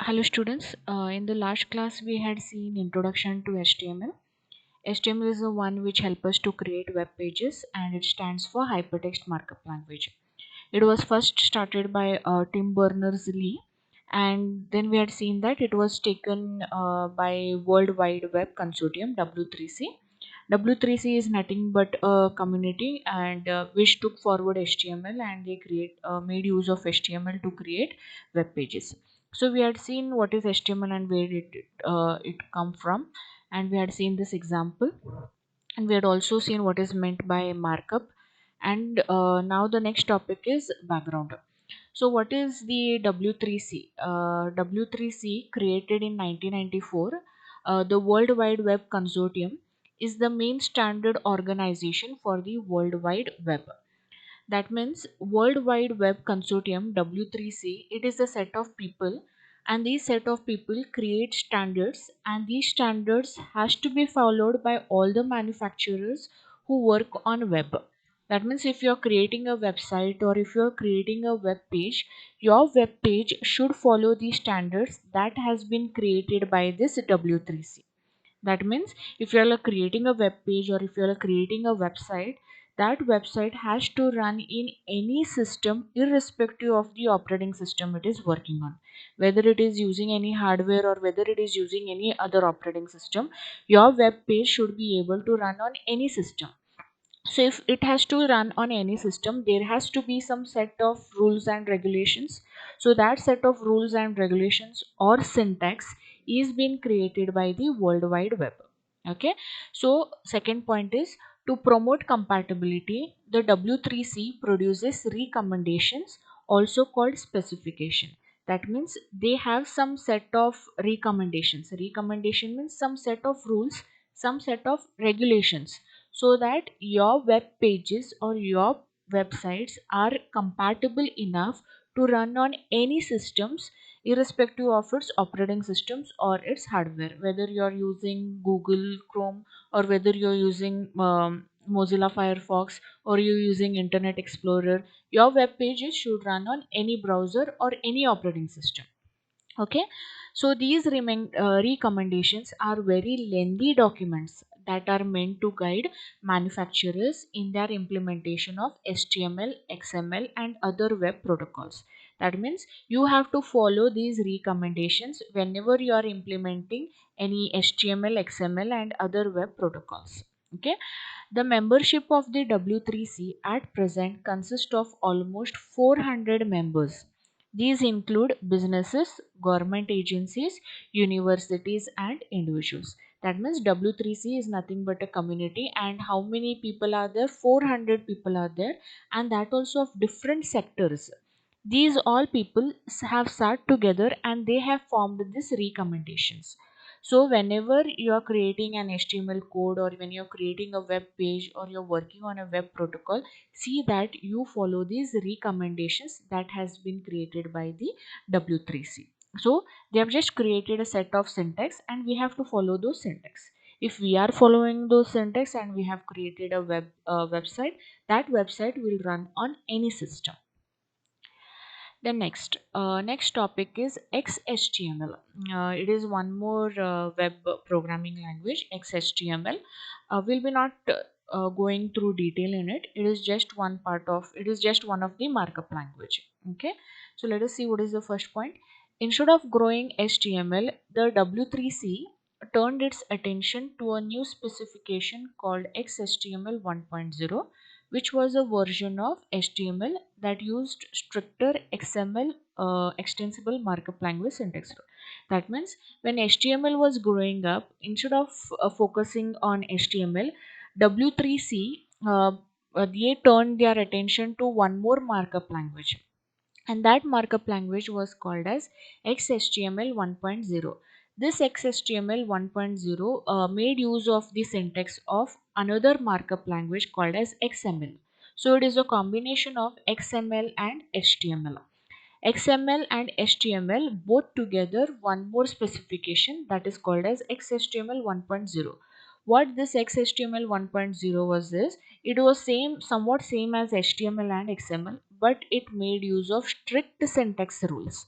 Hello students, in the last class we had seen introduction to HTML. HTML is the one which helps us to create web pages and it stands for Hypertext Markup Language. It was first started by Tim Berners-Lee, and then we had seen that it was taken by World Wide Web Consortium W3C. W3C is nothing but a community and which took forward HTML and they made use of HTML to create web pages. So we had seen what is HTML and where it come from, and we had seen this example, and we had also seen what is meant by markup. And now the next topic is background. So what is the W3C? W3C created in 1994. The World Wide Web Consortium is the main standard organization for the World Wide Web. That means World Wide Web Consortium W3C, it is a set of people, and these set of people create standards, and these standards has to be followed by all the manufacturers who work on web. That means if you're creating a website or if you're creating a web page, your web page should follow the standards that has been created by this W3C. That means if you are creating a web page or if you are creating a website, that website has to run in any system irrespective of the operating system it is working on. Whether it is using any hardware or whether it is using any other operating system, your web page should be able to run on any system. So if it has to run on any system, there has to be some set of rules and regulations. So that set of rules and regulations or syntax is being created by the World Wide Web. Okay. So second point is, to promote compatibility, the W3C produces recommendations, also called specification. That means they have some set of recommendations. Recommendation means some set of rules, some set of regulations, so that your web pages or your websites are compatible enough to run on any systems irrespective of its operating systems or its hardware, whether you're using Google Chrome or whether you're using Mozilla Firefox or you're using Internet Explorer. Your web pages should run on any browser or any operating system. Okay. So these recommendations are very lengthy documents that are meant to guide manufacturers in their implementation of HTML, XML, and other web protocols. That means you have to follow these recommendations whenever you are implementing any HTML, XML, and other web protocols. Okay. The membership of the W3C at present consists of almost 400 members. These include businesses, government agencies, universities, and individuals. That means W3C is nothing but a community, and how many people are there? 400 people are there, and that also of different sectors. These all people have sat together and they have formed these recommendations. So whenever you are creating an HTML code or when you're creating a web page or you're working on a web protocol, see that you follow these recommendations that has been created by the W3C. So they have just created a set of syntax and we have to follow those syntax. If we are following those syntax and we have created a website, that website will run on any system. The next topic is XHTML. It is one more web programming language, XHTML. We'll be not going through detail in it. It is just one part of it is just one of the markup language. Okay, so let us see what is the first point. Instead of growing HTML, the W3C turned its attention to a new specification called XHTML 1.0, which was a version of HTML that used stricter XML extensible markup language syntax. That means when HTML was growing up, instead of focusing on HTML, W3C they turned their attention to one more markup language, and that markup language was called as XHTML 1.0. This XHTML 1.0 made use of the syntax of another markup language called as XML. So it is a combination of XML and HTML. XML and HTML both together one more specification that is called as XHTML 1.0. What this XHTML 1.0 was this? It was somewhat same as HTML and XML, but it made use of strict syntax rules.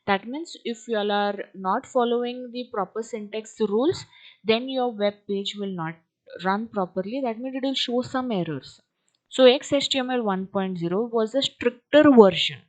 That means if you all are not following the proper syntax rules, then your web page will not run properly. That means it will show some errors. So XHTML 1.0 was a stricter version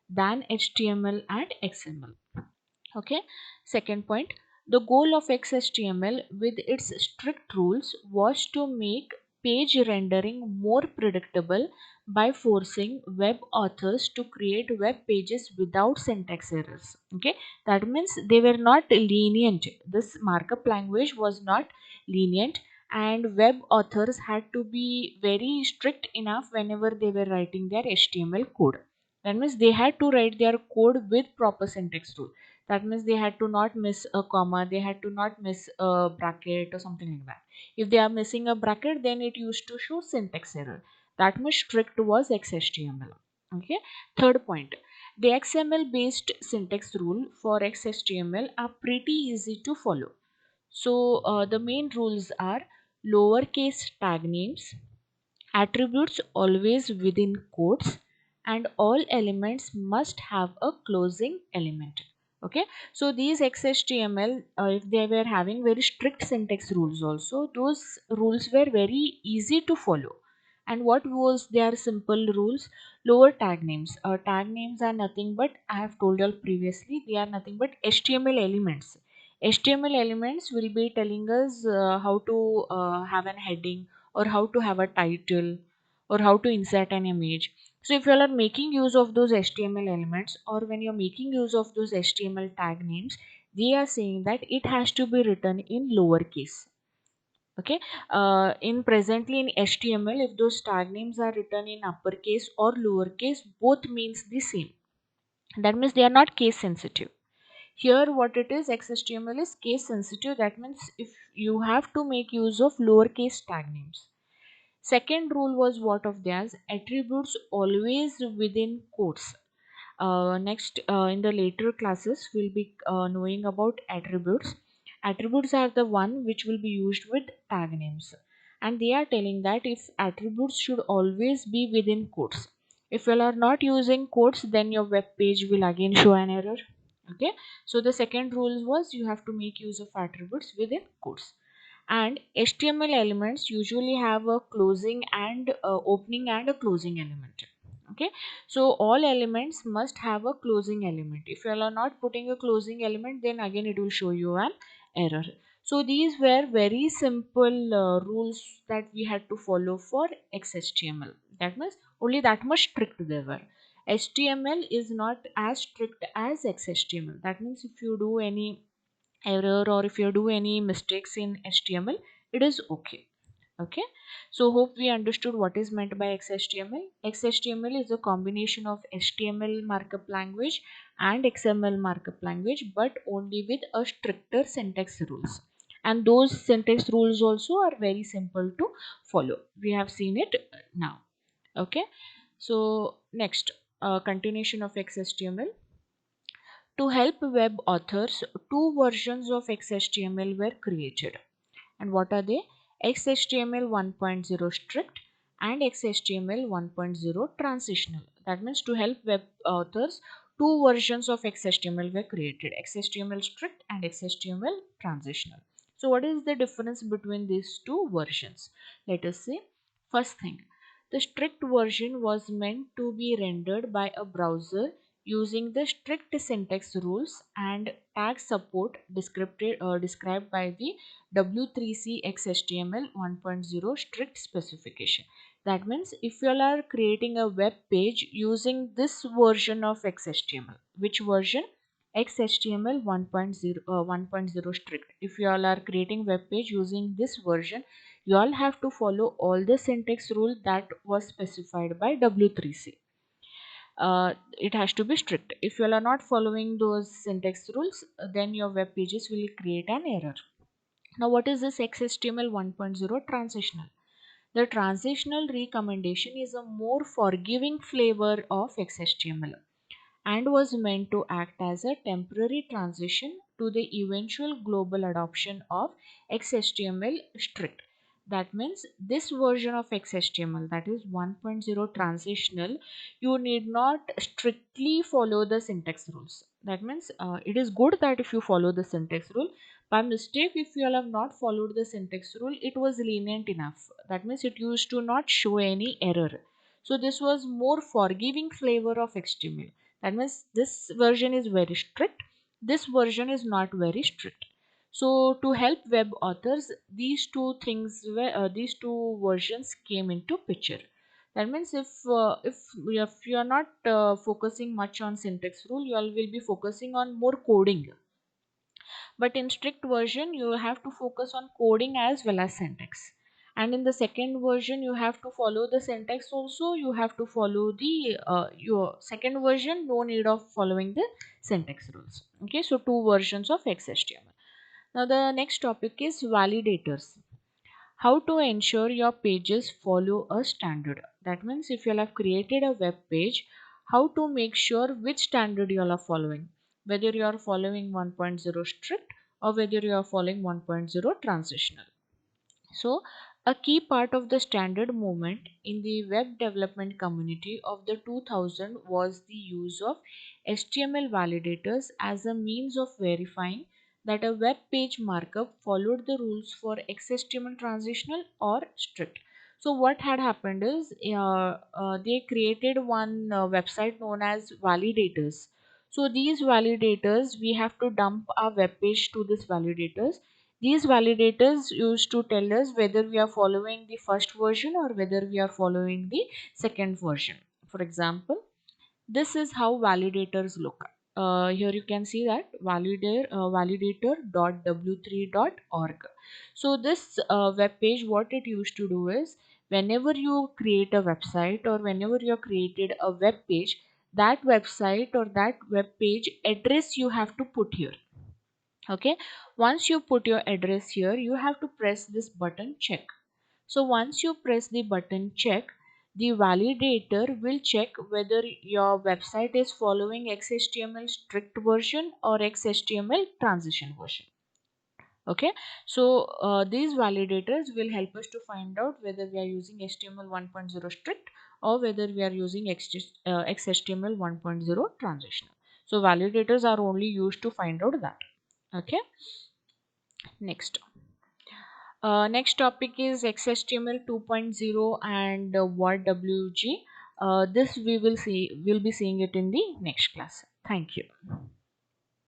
than HTML and XML. Okay. Second point, the goal of XHTML with its strict rules was to make page rendering more predictable by forcing web authors to create web pages without syntax errors. Okay, that means they were not lenient. This markup language was not lenient, and web authors had to be very strict enough whenever they were writing their HTML code. That means they had to write their code with proper syntax rule. That means they had to not miss a comma, they had to not miss a bracket or something like that. If they are missing a bracket, then it used to show syntax error. That much strict was XHTML. Okay. Third point, the XML based syntax rule for XHTML are pretty easy to follow. So the main rules are lowercase tag names, attributes always within quotes, and all elements must have a closing element. Okay, so these XHTML, if they were having very strict syntax rules also, those rules were very easy to follow. And what was their simple rules? Lower tag names. Tag names are nothing but, I have told you all previously, they are nothing but HTML elements. HTML elements will be telling us how to have an heading, or how to have a title, or how to insert an image. So if you are making use of those HTML elements, or when you're making use of those HTML tag names, they are saying that it has to be written in lowercase. Okay, in presently in HTML, if those tag names are written in uppercase or lowercase, both means the same. That means they are not case sensitive. Here what it is, XHTML is case sensitive. That means if you have to make use of lowercase tag names. Second rule was what of theirs? Attributes always within quotes. Next, in the later classes, we'll be knowing about attributes. Attributes are the one which will be used with tag names, and they are telling that if attributes should always be within quotes. If you are not using quotes, then your web page will again show an error. Okay, so the second rule was you have to make use of attributes within quotes. And HTML elements usually have a closing and opening and a closing element. Okay, so all elements must have a closing element. If you are not putting a closing element, then again it will show you an error. So these were very simple rules that we had to follow for XHTML. That means only that much strict they were. HTML is not as strict as XHTML. That means if you do any error, or if you do any mistakes in HTML, it is okay. Okay, so hope we understood what is meant by XHTML. XHTML is a combination of HTML markup language and XML markup language, but only with a stricter syntax rules. And those syntax rules also are very simple to follow. We have seen it now. Okay, so next, continuation of XHTML. To help web authors, two versions of XHTML were created. And what are they? XHTML 1.0 strict and XHTML 1.0 transitional. That means to help web authors, two versions of XHTML were created: XHTML strict and XHTML transitional. So, what is the difference between these two versions? Let us see. First thing, the strict version was meant to be rendered by a browser using the strict syntax rules and tag support described by the W3C XHTML 1.0 strict specification. That means if you all are creating a web page using this version of XHTML, which version? XHTML 1.0 strict. If you all are creating web page using this version, you all have to follow all the syntax rule that was specified by W3C. It has to be strict. If you all are not following those syntax rules, then your web pages will create an error. Now, what is this XHTML 1.0 transitional? The transitional recommendation is a more forgiving flavor of XHTML and was meant to act as a temporary transition to the eventual global adoption of XHTML strict. That means this version of XHTML, that is 1.0 transitional, you need not strictly follow the syntax rules. That means it is good that if you follow the syntax rule. By mistake, if you all have not followed the syntax rule, it was lenient enough. That means it used to not show any error. So this was more forgiving flavor of HTML. That means this version is very strict. This version is not very strict. So to help web authors, these two versions came into picture. That means if you are not focusing much on syntax rule, you all will be focusing on more coding. But in strict version, you have to focus on coding as well as syntax. And in the second version, you have to follow the syntax also. You have to follow the your second version. No need of following the syntax rules. Okay, so two versions of XHTML. Now the next topic is validators. How to ensure your pages follow a standard. That means if you have created a web page, how to make sure which standard you are following. Whether you are following 1.0 strict or whether you are following 1.0 transitional. So, a key part of the standard movement in the web development community of the 2000 was the use of HTML validators as a means of verifying that a web page markup followed the rules for XHTML transitional or strict. So what had happened is they created one website known as validators. So these validators, we have to dump our web page to these validators. These validators used to tell us whether we are following the first version or whether we are following the second version. For example, this is how validators look. Here you can see that validator.w3.org. So this web page, what it used to do is whenever you create a website or whenever you have created a web page, that website or that web page address you have to put here. Okay, once you put your address here, you have to press this button check. So once you press the button check, the validator will check whether your website is following XHTML strict version or XHTML transition version. Okay, so these validators will help us to find out whether we are using HTML 1.0 strict or whether we are using XHTML 1.0 transitional. So validators are only used to find out that. Okay, next. Next topic is XHTML 2.0 and what WG. This we will be seeing it in the next class. Thank you.